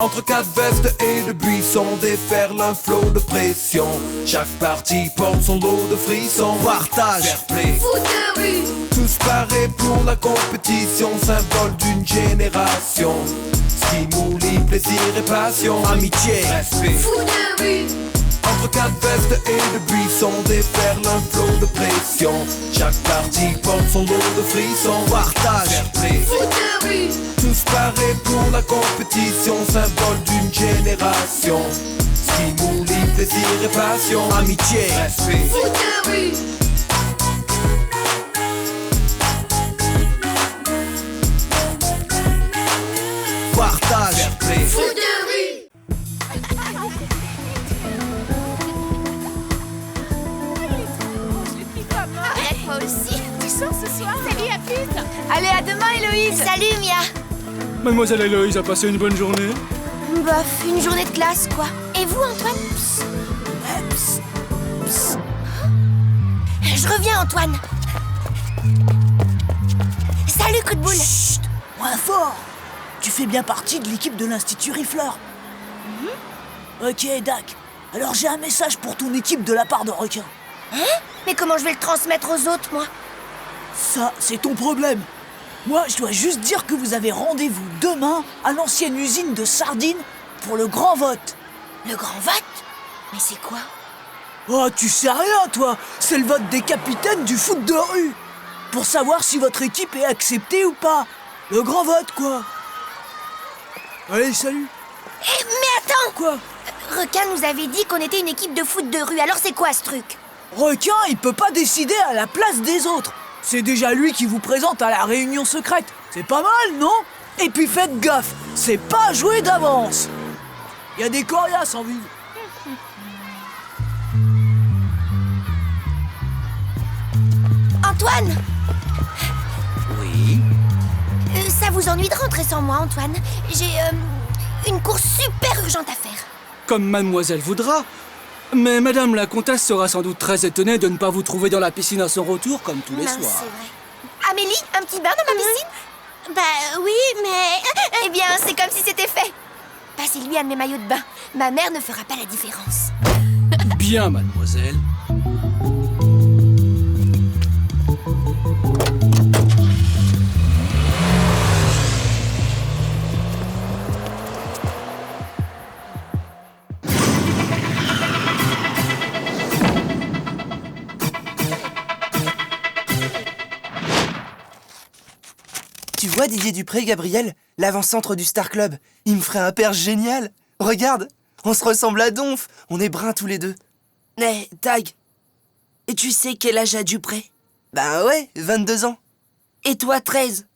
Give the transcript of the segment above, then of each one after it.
Entre quatre vestes et le buisson déferle un flot de pression. Chaque partie porte son lot de frissons. Partage, fair play, foot de rue. Tous pareils pour la compétition, symbole d'une génération. Stimuli, plaisir et passion. Amitié, respect, foot de rue. Entre quatre vestes et le buisson déferle un flot de pression. Chaque partie porte son lot de frissons. Partage, fair play, foot de rue. Tous pareils pour la compétition, symbole d'une génération. Stimuli, plaisir et passion. Amitié, respect, foot de rue. partage, fair play, foot de rue. Arrête, moi aussi. Tu sors ce soir? Salut, à plus. Allez, à demain, Héloïse. Salut Mia. Mademoiselle Héloïse a passé une bonne journée? Bof, une journée de classe quoi. Et vous Antoine? Psst. Je reviens Antoine. Salut coup de boule. Chut, moins fort. Tu fais bien partie de l'équipe de l'Institut Riffleur. Ok, Dac. Alors j'ai un message pour ton équipe de la part de Requin. Hein? Mais comment je vais le transmettre aux autres moi? Ça, c'est ton problème. Moi, je dois juste dire que vous avez rendez-vous demain à l'ancienne usine de sardines pour le grand vote. Le grand vote? Mais c'est quoi? Oh, tu sais rien, toi. C'est le vote des capitaines du foot de rue. Pour savoir si votre équipe est acceptée ou pas. Le grand vote, quoi. Allez, salut. Mais attends! Quoi? Requin nous avait dit qu'on était une équipe de foot de rue, alors c'est quoi ce truc? Requin, il peut pas décider à la place des autres. C'est déjà lui qui vous présente à la réunion secrète. C'est pas mal, non? Et puis faites gaffe, c'est pas joué d'avance. Il y a des coriaces en ville. Antoine! Oui. Ça vous ennuie de rentrer sans moi, Antoine? J'ai une course super urgente à faire. Comme mademoiselle voudra. Mais madame la comtesse sera sans doute très étonnée de ne pas vous trouver dans la piscine à son retour, comme tous les Mince, soirs. c'est vrai. Amélie, un petit bain dans ma piscine? Bah oui, mais... Eh bien, c'est comme si c'était fait. Passez-lui un de mes maillots de bain. Ma mère ne fera pas la différence. Bien, mademoiselle. Tu vois Didier Dupré, Gabriel, l'avant-centre du Star Club? Il me ferait un père génial. Regarde, on se ressemble à donf. On est bruns tous les deux. Mais, Tag, et tu sais quel âge a Dupré? Ben ouais, 22 ans. Et toi, 13.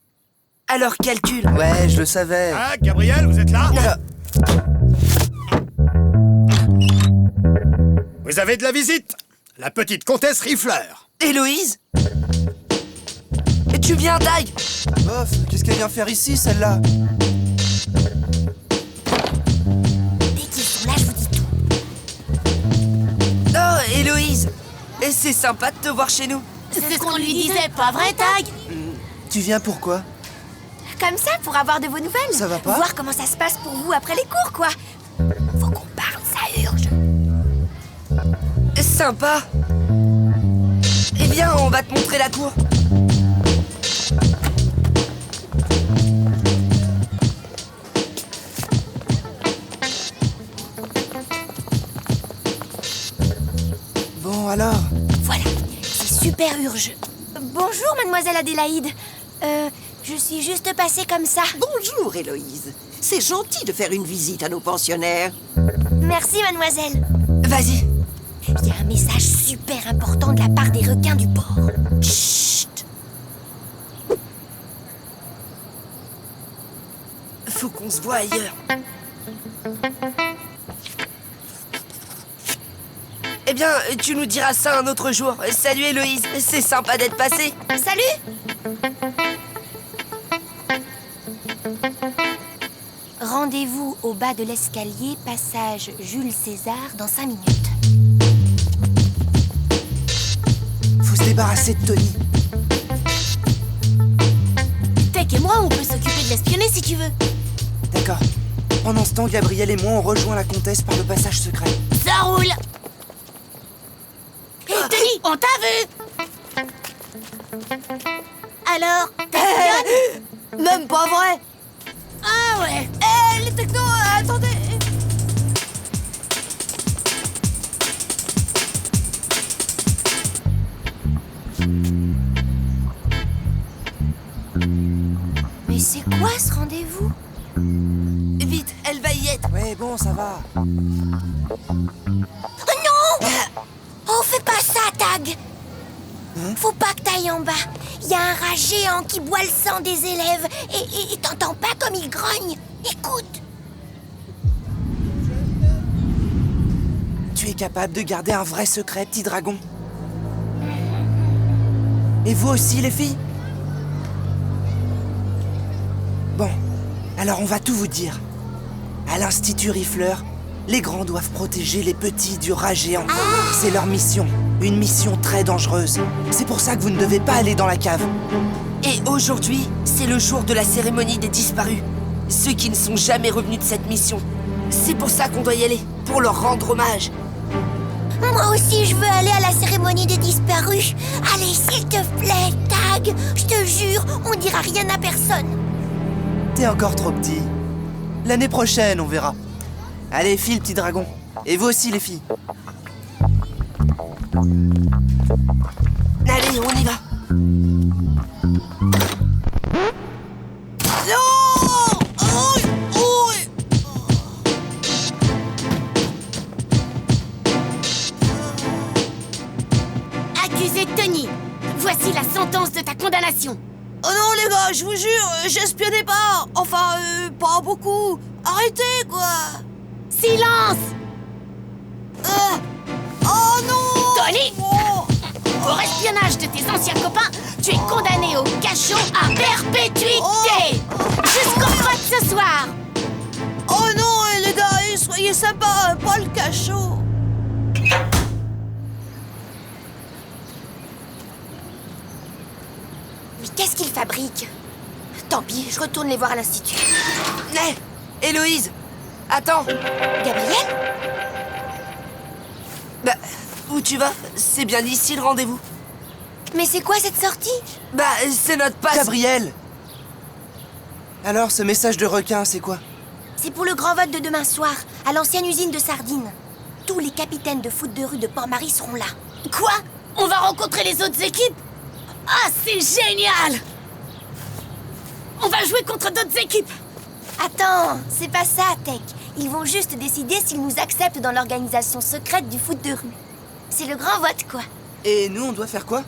Alors calcule. Ouais, je le savais. Ah, Gabriel, vous êtes là? Vous avez de la visite? La petite comtesse Riffleur. Héloïse? Et tu viens, Tag? Bof, qu'est-ce qu'elle vient faire ici, celle-là? Dès qu'ils sont là, je vous dis tout. Oh, Héloïse. Et c'est sympa de te voir chez nous. C'est ce qu'on lui disait, pas vrai, Tag? Tu viens pourquoi? Comme ça, pour avoir de vos nouvelles. Ça va pas? Voir comment ça se passe pour vous après les cours, quoi. Faut qu'on parle, ça urge. Sympa. Eh bien, on va te montrer la cour. Bon, alors? Voilà, c'est super urgent. Bonjour, mademoiselle Adélaïde. Je suis juste passée comme ça. Bonjour, Héloïse. C'est gentil de faire une visite à nos pensionnaires. Merci, mademoiselle. Vas-y. Il y a un message super important de la part des requins du port. Chut! Faut qu'on se voit ailleurs. Eh bien, tu nous diras ça un autre jour. Salut Héloïse, c'est sympa d'être passée. Salut! Rendez-vous au bas de l'escalier, passage Jules César, dans 5 minutes. Faut se débarrasser de Tony. Tech et moi, on peut s'occuper de l'espionner si tu veux. D'accord. Pendant ce temps, Gabriel et moi, on rejoint la comtesse par le passage secret. Ça roule. Hé, Tony, on t'a vu. Alors, t'es Même pas vrai. Ah ouais. Les technos, attendez. Mais c'est quoi ce rendez-vous? Vite, elle va y être. Ouais, bon, ça va. Oh non! Oh, fais pas ça, Tag! Faut pas que t'ailles en bas. Il y a un rat géant qui boit le sang des élèves. Et t'entends pas comme il grogne? Écoute! Tu es capable de garder un vrai secret, petit dragon? Et vous aussi, les filles? Bon, alors on va tout vous dire. À l'Institut Rifleur, les grands doivent protéger les petits du rat géant. C'est leur mission, une mission très dangereuse. C'est pour ça que vous ne devez pas aller dans la cave. Et aujourd'hui, c'est le jour de la cérémonie des disparus. Ceux qui ne sont jamais revenus de cette mission. C'est pour ça qu'on doit y aller, pour leur rendre hommage. Moi aussi, je veux aller à la cérémonie des disparus. Allez, s'il te plaît, Tag. Je te jure, on dira rien à personne. T'es encore trop petit. L'année prochaine, on verra. Allez, file, petit dragon. Et vous aussi, les filles. Allez, on y va. Accusé Tony, voici la sentence de ta condamnation. Oh non, les gars, je vous jure, j'espionnais pas. Enfin, pas beaucoup. Arrêtez, quoi. Silence! Oh non! Tony! Pour espionnage de tes anciens copains, tu es condamné au cachot à perpétuité! Jusqu'au vote ce soir! Oh non, les gars, soyez sympas, pas le cachot. Mais qu'est-ce qu'ils fabriquent? Tant pis, je retourne les voir à l'institut. Hé, Héloïse, attends. Gabriel? Bah, où tu vas? C'est bien ici le rendez-vous. Mais c'est quoi cette sortie? Bah, c'est notre passe. Gabriel! Alors, ce message de requin, c'est quoi? C'est pour le grand vote de demain soir, à l'ancienne usine de sardines. Tous les capitaines de foot de rue de Port-Marie seront là. Quoi? On va rencontrer les autres équipes? Ah, c'est génial! On va jouer contre d'autres équipes! Attends, c'est pas ça, Tech. Ils vont juste décider s'ils nous acceptent dans l'organisation secrète du foot de rue. C'est le grand vote, quoi. Et nous, on doit faire quoi?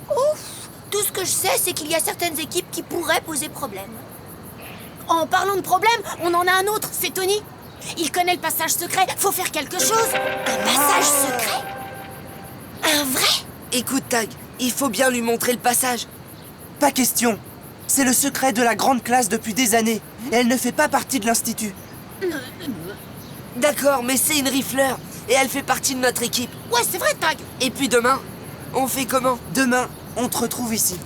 Ouf! Tout ce que je sais, c'est qu'il y a certaines équipes qui pourraient poser problème. En parlant de problème, on en a un autre, c'est Tony. Il connaît le passage secret, faut faire quelque chose. Un passage secret? Un vrai? Écoute, Tag, il faut bien lui montrer le passage. Pas question. C'est le secret de la grande classe depuis des années. Et elle ne fait pas partie de l'Institut. D'accord, mais c'est une rifleur. Et elle fait partie de notre équipe. Ouais, c'est vrai, Tag. Et puis demain, on fait comment? Demain, on te retrouve ici.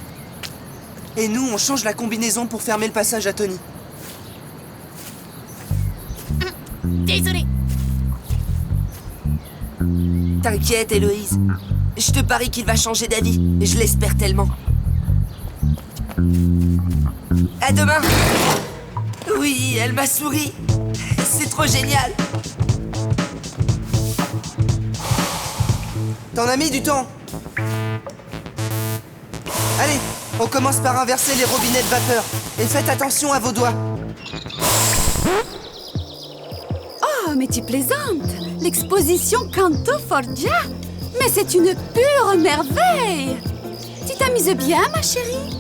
Et nous, on change la combinaison pour fermer le passage à Tony. Désolé. T'inquiète, Héloïse. Je te parie qu'il va changer d'avis. Je l'espère tellement. À demain. Oui, elle m'a souri. C'est trop génial. T'en as mis du temps. Allez, on commence par inverser les robinets de vapeur. Et faites attention à vos doigts. Oh, mais tu plaisantes! L'exposition Canto Forgia! Mais c'est une pure merveille! Tu t'amuses bien, ma chérie?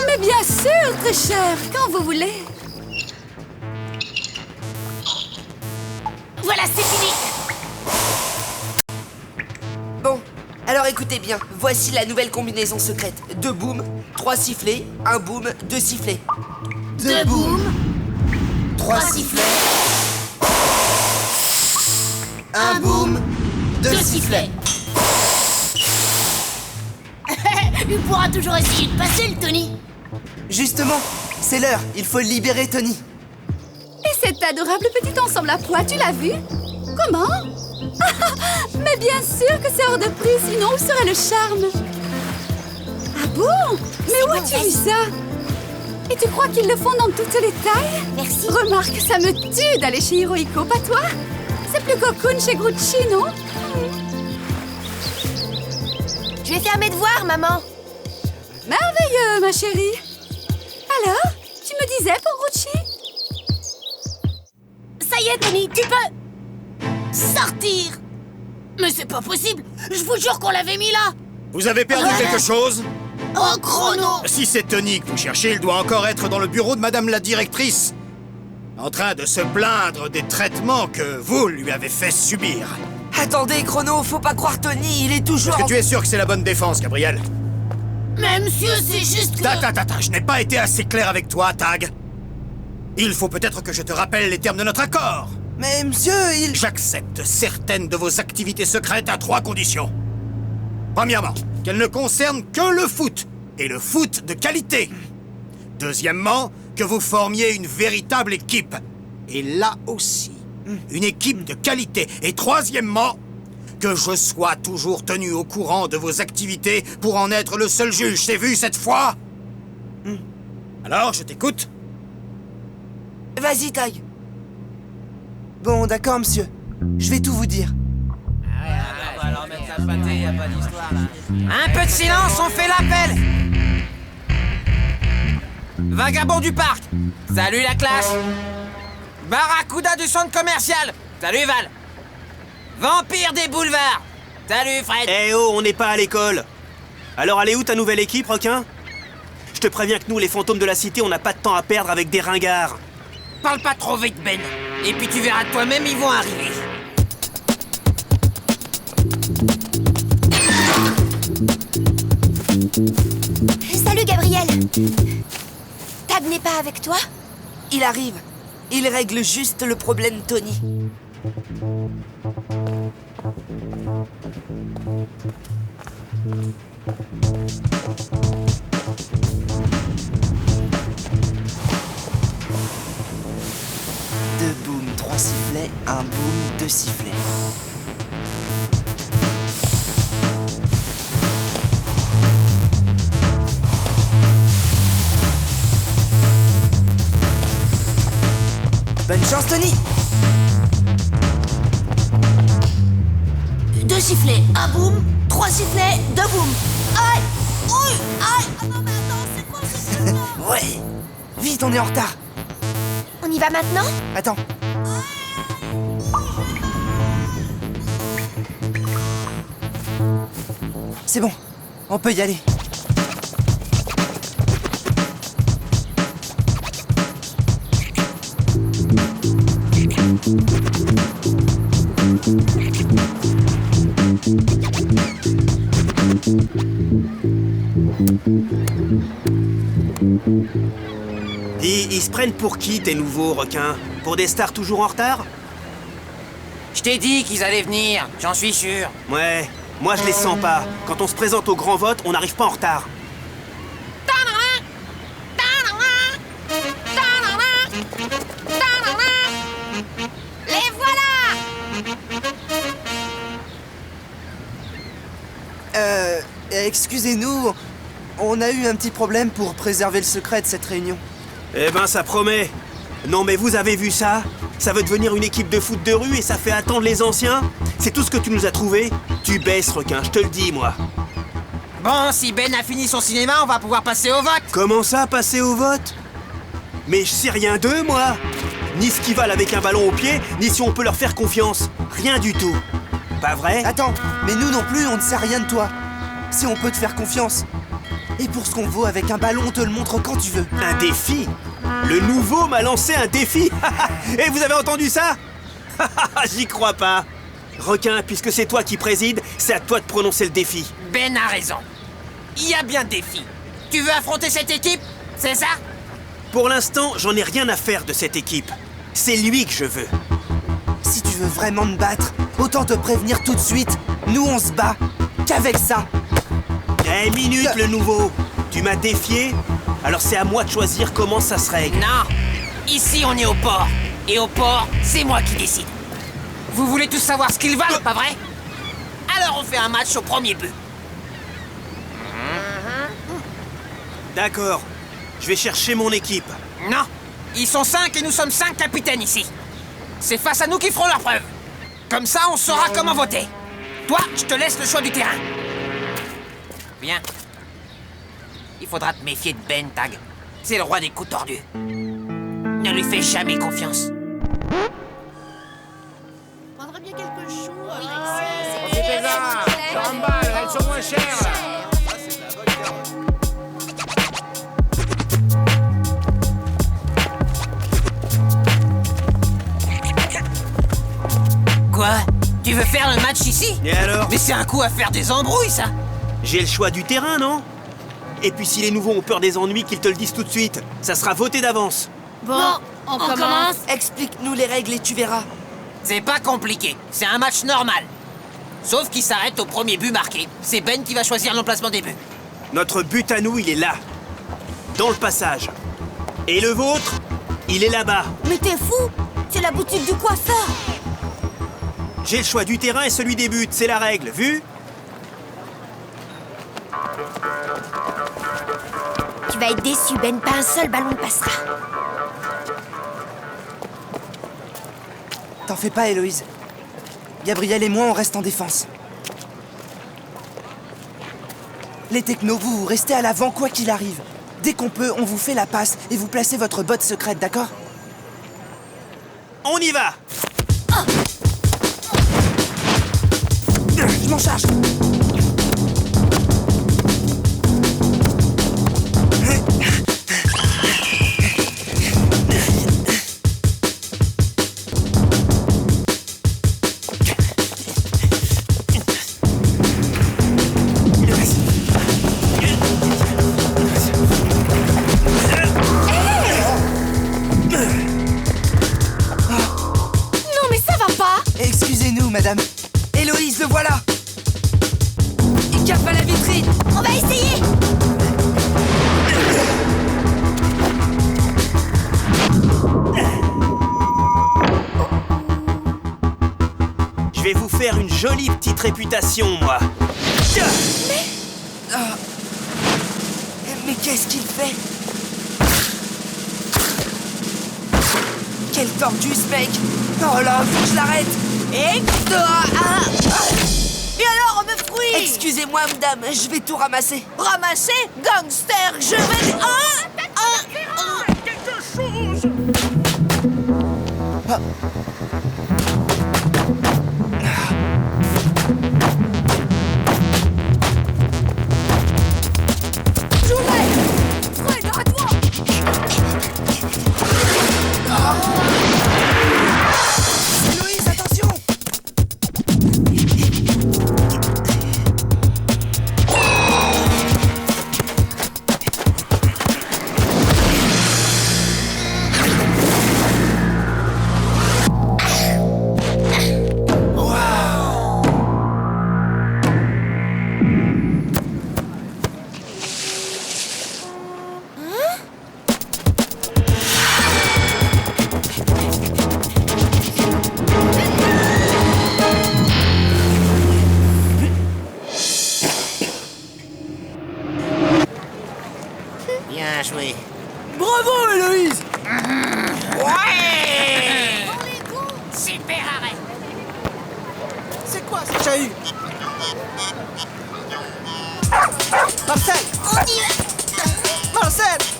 Mais bien sûr, très cher, quand vous voulez. Voilà, c'est fini. Bon, alors écoutez bien. Voici la nouvelle combinaison secrète. 2 booms, 3 sifflets, 1 boom, 2 sifflets. 2 booms, 3 sifflets. 1 boom, 2 sifflets. Il pourra toujours essayer de passer, le Tony. Justement, c'est l'heure. Il faut libérer Tony. Cet adorable petit ensemble à pois, tu l'as vu? Comment? Mais bien sûr que c'est hors de prix, sinon où serait le charme? Ah bon? Mais où as-tu vu ça? Et tu crois qu'ils le font dans toutes les tailles? Merci. Remarque, ça me tue d'aller chez Hirohiko, pas toi? C'est plus cocoon chez Grucci, non? Je vais faire mes devoirs, maman. Merveilleux, ma chérie. Alors, tu me disais pour Grucci? Ça y est, Tony, tu peux sortir. Mais c'est pas possible. Je vous jure qu'on l'avait mis là. Vous avez perdu quelque chose? Oh, Chrono. Si c'est Tony que vous cherchez, il doit encore être dans le bureau de Madame la directrice, en train de se plaindre des traitements que vous lui avez fait subir. Attendez, Chrono, faut pas croire Tony, il est toujours... Est-ce que tu es sûr que c'est la bonne défense, Gabriel? Mais monsieur, c'est juste que... Je n'ai pas été assez clair avec toi, Tag. Il faut peut-être que je te rappelle les termes de notre accord. Mais monsieur, il... J'accepte certaines de vos activités secrètes à 3 conditions. Premièrement, qu'elles ne concernent que le foot, et le foot de qualité. Deuxièmement, que vous formiez une véritable équipe. Et là aussi, une équipe de qualité. Et troisièmement, que je sois toujours tenu au courant de vos activités pour en être le seul juge. C'est vu cette fois? Alors, je t'écoute. Vas-y, Tag. Bon, d'accord, monsieur. Je vais tout vous dire. Un peu de silence, on fait l'appel. Vagabond du parc. Salut la classe. Barracuda du centre commercial. Salut Val. Vampire des boulevards. Salut Fred. Eh oh, on n'est pas à l'école. Alors elle est où ta nouvelle équipe, requin? Je te préviens que nous, les fantômes de la cité, on n'a pas de temps à perdre avec des ringards. Parle pas trop vite, Ben. Et puis tu verras toi-même, ils vont arriver. Salut, Gabriel. Tag n'est pas avec toi? Il arrive. Il règle juste le problème Tony. Deux booms, 3 sifflets, un boom, 2 sifflets. Bonne chance, Tony! 2 sifflets, un boom, 3 sifflets, 2 booms. Aïe! Ouh! Aïe! Oh non, mais attends, c'est quoi ce truc-là? Ouais! Vite, on est en retard! On y va maintenant? Attends. C'est bon, on peut y aller. Ils se prennent pour qui, tes nouveaux requins? Pour des stars toujours en retard? Je t'ai dit qu'ils allaient venir, j'en suis sûr. Ouais, moi je les sens pas. Quand on se présente au grand vote, on n'arrive pas en retard. Les voilà! Excusez-nous, on a eu un petit problème pour préserver le secret de cette réunion. Eh ben, ça promet. Non mais vous avez vu ça? Ça veut devenir une équipe de foot de rue et ça fait attendre les anciens? C'est tout ce que tu nous as trouvé? Tu baisses, requin, je te le dis, moi. Bon, si Ben a fini son cinéma, on va pouvoir passer au vote. Comment ça, passer au vote? Mais je sais rien d'eux, moi. Ni ce qu'ils valent avec un ballon au pied, ni si on peut leur faire confiance. Rien du tout. Pas vrai? Attends, mais nous non plus, on ne sait rien de toi. Si on peut te faire confiance. Et pour ce qu'on vaut avec un ballon, on te le montre quand tu veux. Un défi? Le nouveau m'a lancé un défi. Et vous avez entendu ça? J'y crois pas. Requin, puisque c'est toi qui préside, c'est à toi de prononcer le défi. Ben a raison. Il y a bien défi. Tu veux affronter cette équipe? C'est ça? Pour l'instant, j'en ai rien à faire de cette équipe. C'est lui que je veux. Si tu veux vraiment me battre, autant te prévenir tout de suite. Nous, on se bat qu'avec ça. Eh, minute, le nouveau. Tu m'as défié? Alors c'est à moi de choisir comment ça se règle. Non. Ici, on est au port. Et au port, c'est moi qui décide. Vous voulez tous savoir ce qu'ils valent, pas vrai? Alors on fait un match au premier but. D'accord. Je vais chercher mon équipe. Non, ils sont 5 et nous sommes 5 capitaines ici. C'est face à nous qu'ils feront leur preuve. Comme ça, on saura comment voter. Toi, je te laisse le choix du terrain. Bien. Il faudra te méfier de Ben, Tag. C'est le roi des coups tordus. Ne lui fais jamais confiance. Prendrait bien quelques choux avec elles sont moins chères, là. Quoi? Tu veux faire le match ici? Et alors? Mais c'est un coup à faire des embrouilles, ça! J'ai le choix du terrain, non? Et puis si les nouveaux ont peur des ennuis, qu'ils te le disent tout de suite. Ça sera voté d'avance. Bon, on commence. Explique-nous les règles et tu verras. C'est pas compliqué, c'est un match normal. Sauf qu'il s'arrête au premier but marqué. C'est Ben qui va choisir l'emplacement des buts. Notre but à nous, il est là. Dans le passage. Et le vôtre, il est là-bas. Mais t'es fou? C'est la boutique du coiffeur. J'ai le choix du terrain et celui des buts, c'est la règle, vu? Tu vas être déçu, Ben. Pas un seul ballon ne passera. T'en fais pas, Héloïse. Gabriel et moi, on reste en défense. Les technos, vous restez à l'avant quoi qu'il arrive. Dès qu'on peut, on vous fait la passe et vous placez votre botte secrète, d'accord? On y va! Je m'en charge. Non mais ça va pas! Excusez-nous, madame. Héloïse, le voilà. Il cape à la vitrine. On va essayer! Je vais vous faire une jolie petite réputation, moi. Mais qu'est-ce qu'il fait? Quel tordu ce mec! Oh là, faut que je l'arrête! Et alors, me fruit! Excusez-moi, madame, je vais tout ramasser. Ramasser? Gangster, je vais... Fred, arrête-toi! Héloïse, attention! Bien joué. Bravo, Héloïse! Ouais! Super arrêt. C'est quoi ce chahut? Marcel!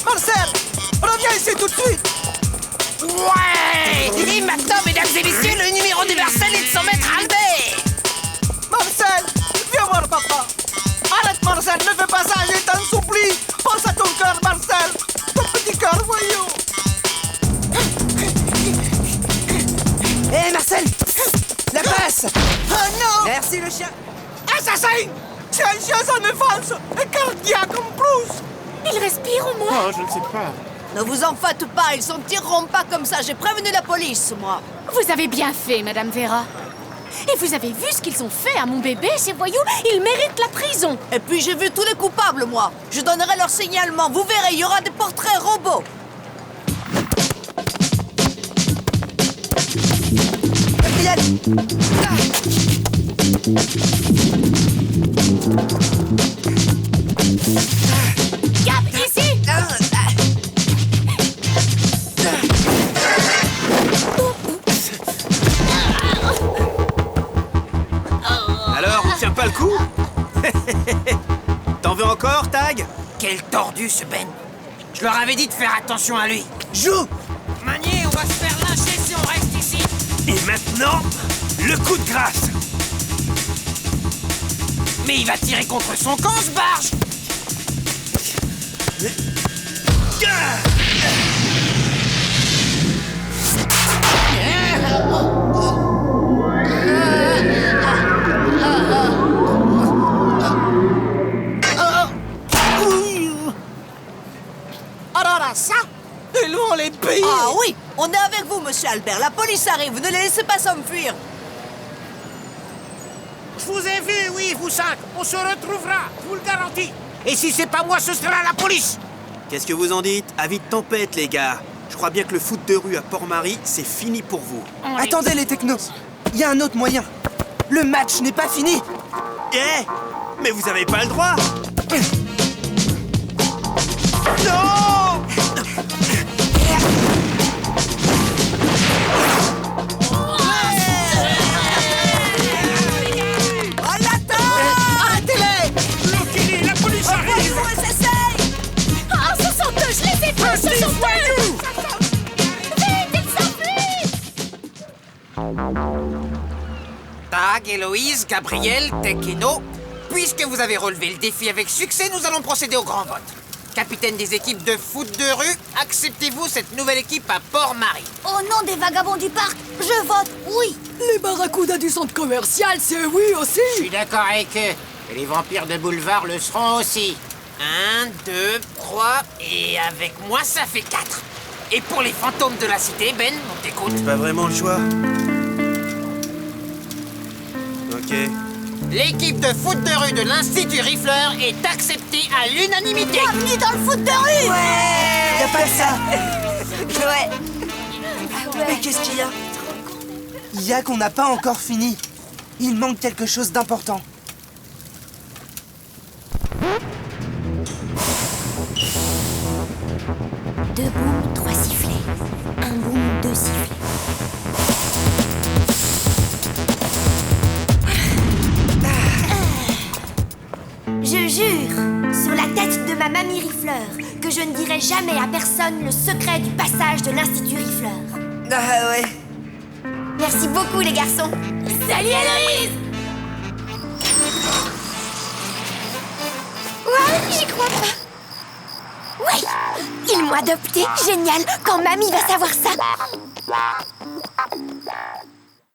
Marcel! Reviens ici tout de suite! Ouais! Et maintenant, mesdames et messieurs, le numéro de Marcel est de 100 mètres Albert! Marcel! Viens voir papa! Arrête, Marcel, ne fais pas ça, je t'en supplie! Pense à ton cœur, Marcel! Ton petit cœur, voyons! Hé, Marcel! La passe! Oh non! Merci, le chien! Assassin! C'est un chien sans défense! Et cardiaque en plus! Il respire au moins! Oh, je ne sais pas. Ne vous en faites pas, ils s'en tireront pas comme ça. J'ai prévenu la police, moi. Vous avez bien fait, Madame Vera. Et vous avez vu ce qu'ils ont fait à mon bébé, ces voyous? Ils méritent la prison. Et puis j'ai vu tous les coupables, moi. Je donnerai leur signalement. Vous verrez, il y aura des portraits robots. Gab, ici! Alors, on tient pas le coup? T'en veux encore, Tag? Quel tordu, ce Ben. Je leur avais dit de faire attention à lui. Joue! Manier, on va se faire lyncher si on reste ici. Et maintenant, le coup de grâce. Mais il va tirer contre son camp, ce barge. Alors ça? Ils vont les payer. Ah oui, on est avec vous, monsieur Albert. La police arrive, ne les laissez pas s'enfuir. Je vous ai vu, oui, vous cinq. On se retrouvera, je vous le garantis. Et si c'est pas moi, ce sera la police. Qu'est-ce que vous en dites? Avis de tempête, les gars. Je crois bien que le foot de rue à Port-Marie, c'est fini pour vous. Attendez les technos, il y a un autre moyen. Le match n'est pas fini. Eh, mais vous avez pas le droit. Non! On l'attend! Arrêtez-les! Bloquez-les, la police arrive. On s'essaye! Ah, ce sont eux, je les ai vus, ce sont eux! Vite, ils s'enfuient! Tag, Héloïse, Gabriel, Tekino, puisque vous avez relevé le défi avec succès, nous allons procéder au grand vote. Capitaine des équipes de foot de rue, acceptez-vous cette nouvelle équipe à Port-Marie? Au nom des vagabonds du parc, je vote oui. Les barracudas du centre commercial, c'est oui aussi. Je suis d'accord avec eux. Et les vampires de boulevard le seront aussi. 1, 2, 3, et avec moi, ça fait 4. Et pour les fantômes de la cité, Ben, on t'écoute. C'est pas vraiment le choix. Ok. L'équipe de foot de rue de l'Institut Rifleur est acceptée à l'unanimité. Bienvenue dans le foot de rue. Ouais! Y a pas que ça. Ouais. Mais qu'est-ce qu'il y a? Y a qu'on n'a pas encore fini. Il manque quelque chose d'important. Deux booms, trois sifflets. Un boom, deux sifflets. Je jure, sur la tête de ma mamie Rifleur, que je ne dirai jamais à personne le secret du passage de l'Institut Rifleur. Ah ouais. Merci beaucoup, les garçons. Salut, Héloïse! Ouais, j'y crois pas. Oui, ils m'ont adopté. Génial, quand mamie va savoir ça.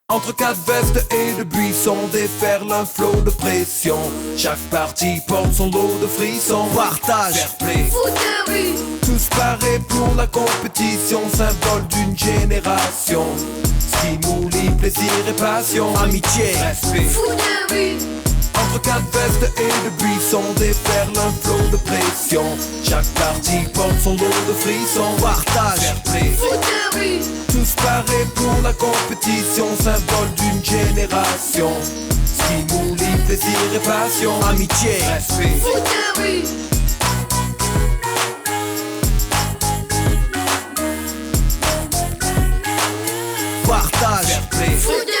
Entre quatre vestes et de buissons déferle un flot de pression. Chaque partie porte son lot de frissons. Partage, fair play, Foot de rue, tous parés pour la compétition, symbole d'une génération. Stimuli, plaisir et passion, amitié, respect. foot de rue, Entre quatre vestes et de buissons déferle un flot de pression. Chaque partie porte son lot de frissons. Partage, fair play, foot de rue, tous parés pour la compétition, symbole d'une génération. Stimuli, plaisir et passion, amitié, respect. foot de rue, Partage, fair play, foot de